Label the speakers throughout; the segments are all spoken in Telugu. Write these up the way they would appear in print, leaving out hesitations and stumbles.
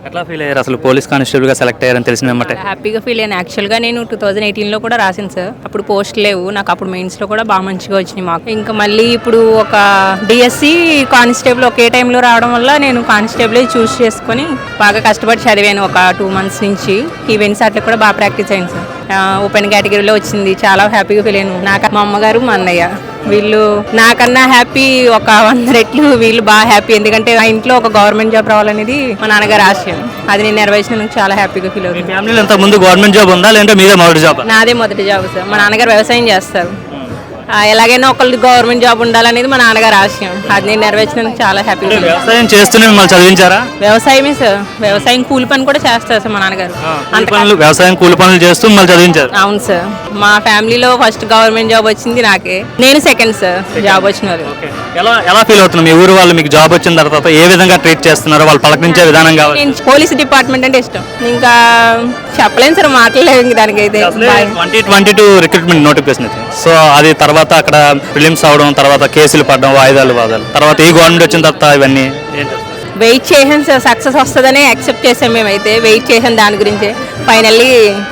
Speaker 1: ఎట్లా ఫీల్ అయ్యారు అసలు పోలీస్ కానిస్టేబుల్గా సెలెక్ట్ అయ్యారని తెలిసిన వెంబటే?
Speaker 2: హ్యాపీగా ఫీల్ అయ్యాను. యాక్చువల్గా నేను 2018లో కూడా రాసాను సార్. అప్పుడు పోస్ట్ లేవు నాకు. అప్పుడు మెయిన్స్లో కూడా బాగా మంచిగా వచ్చినాయి మాకు. ఇంకా మళ్ళీ ఇప్పుడు ఒక డిఎస్సి కానిస్టేబుల్ ఒకే టైంలో రావడం వల్ల నేను కానిస్టేబుల్ చూస్ చేసుకొని బాగా కష్టపడి చదివాను ఒక 2 months నుంచి. ఈవెంట్స్ అట్లా కూడా బాగా ప్రాక్టీస్ అయ్యాను సార్. ఓపెన్ కేటగిరీలో వచ్చింది. చాలా హ్యాపీగా ఫీల్ అయ్యాను. నాకు మా అమ్మగారు మా అన్నయ్య వీళ్ళు నాకన్నా హ్యాపీ ఒక 100 రెట్లు వీళ్ళు బాగా హ్యాపీ. ఎందుకంటే మా ఇంట్లో ఒక గవర్నమెంట్ జాబ్ రావాలనేది మా నాన్నగారు ఆశయం. అది నేను నెరవేర్చినందుకు చాలా హ్యాపీగా ఫీల్ అవుతుంది.
Speaker 1: ఫ్యామిలీలో ఇంత ముందు గవర్నమెంట్ జాబ్ ఉందా లేదంటే మీదే మొదటి జాబ్?
Speaker 2: నాదే మొదటి జాబ్ సార్. మా నాన్నగారు వ్యవసాయం చేస్తారు. ఎలాగైనా ఒకళ్ళు గవర్నమెంట్ జాబ్ ఉండాలనేది మా నాన్నగారు ఆశయం. అది నేను నెరవేర్చినందుకు చాలా హ్యాపీగా.
Speaker 1: వ్యవసాయం చేస్తూనే మిమ్మల్ని చదివించారా?
Speaker 2: వ్యవసాయమే సార్. వ్యవసాయం కూలి పని కూడా చేస్తారు సార్ మా నాన్నగారు.
Speaker 1: వ్యవసాయం కూలి పనులు చేస్తూ మిమ్మల్ని చదివించారు?
Speaker 2: అవును సార్. మా ఫ్యామిలీలో ఫస్ట్ గవర్నమెంట్ జాబ్ వచ్చింది నాకే. నేను సెకండ్ సార్ జాబ్ వచ్చిన వాళ్ళు.
Speaker 1: ఎలా ఫీల్ అవుతున్నారు? మీ ఊరు వాళ్ళు మీకు జాబ్ వచ్చిన తర్వాత ఏ విధంగా ట్రీట్ చేస్తున్నారు? వాళ్ళు పలకరించే విధానం కావాలి.
Speaker 2: నేను పోలీస్ డిపార్ట్మెంట్ అంటే ఇష్టం. ఇంకా చెప్పలేను సార్, మాట్లాడలేవు ఇంక దానికైతే.
Speaker 1: 2022 రిక్రూట్మెంట్ నోటిఫికేషన్ అయితే సో అది తర్వాత అక్కడ ఫిలిమ్స్ అవడం, తర్వాత కేసులు పడడం, వాయిదాలు తర్వాత ఈ గవర్నమెంట్ వచ్చిన తర్వాత ఇవన్నీ
Speaker 2: వెయిట్ చేసాం సార్. సక్సెస్ వస్తుందని యాక్సెప్ట్ చేసాం. మేమైతే వెయిట్ చేసాం దాని గురించి. ఫైనల్లీ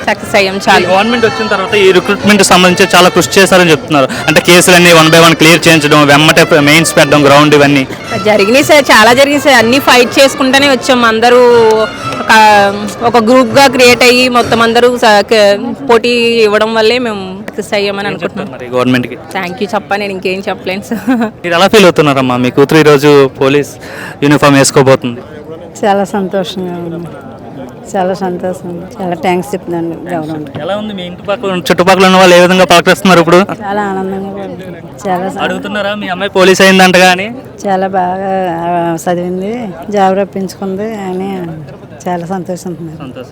Speaker 2: సక్సెస్ అయ్యాం. చాలా
Speaker 1: గవర్నమెంట్ వచ్చిన తర్వాత ఈ రిక్రూట్మెంట్ సంబంధించి చాలా కృషి చేశారని చెప్తున్నారు. అంటే కేసులన్నీ 1 by 1 క్లియర్ చేయించడం, వెమ్మటే మెయిన్స్ పెట్టడం, గ్రౌండ్ ఇవన్నీ
Speaker 2: జరిగినాయి సార్. చాలా జరిగింది సార్. అన్ని ఫైట్ చేసుకుంటూనే వచ్చాం. అందరూ ఒక గ్రూప్గా క్రియేట్ అయ్యి మొత్తం అందరూ పోటీ ఇవ్వడం వల్లే మేము సక్సెస్ అయ్యామని అనుకుంటున్నాం.
Speaker 1: గవర్నమెంట్కి
Speaker 2: థ్యాంక్ యూ చెప్పా. నేను ఇంకేం చెప్పలేను సార్.
Speaker 1: మీరు ఎలా ఫీల్ అవుతున్నారమ్మా? మీ కూతురు ఈరోజు పోలీస్ యూనిఫామ్ వేసుకోబోతుంది.
Speaker 3: చాలా సంతోషంగా ఉంది. చాలా సంతోషం. చాలా థ్యాంక్స్ చెప్తున్నాను గవర్నమెంట్.
Speaker 1: ఎలా ఉంది మీ ఇంటి పక్కల చుట్టుపక్కల ఉన్న వాళ్ళు ఏ విధంగా పలకరిస్తున్నారు ఇప్పుడు?
Speaker 3: చాలా ఆనందంగా ఉంది. చాలా
Speaker 1: అడుగుతున్నారా మీ అమ్మాయి పోలీస్ అయిందంట? కానీ
Speaker 3: చాలా బాగా చదివింది, జాబ్ రప్పించుకుంది అని చాలా సంతోషం.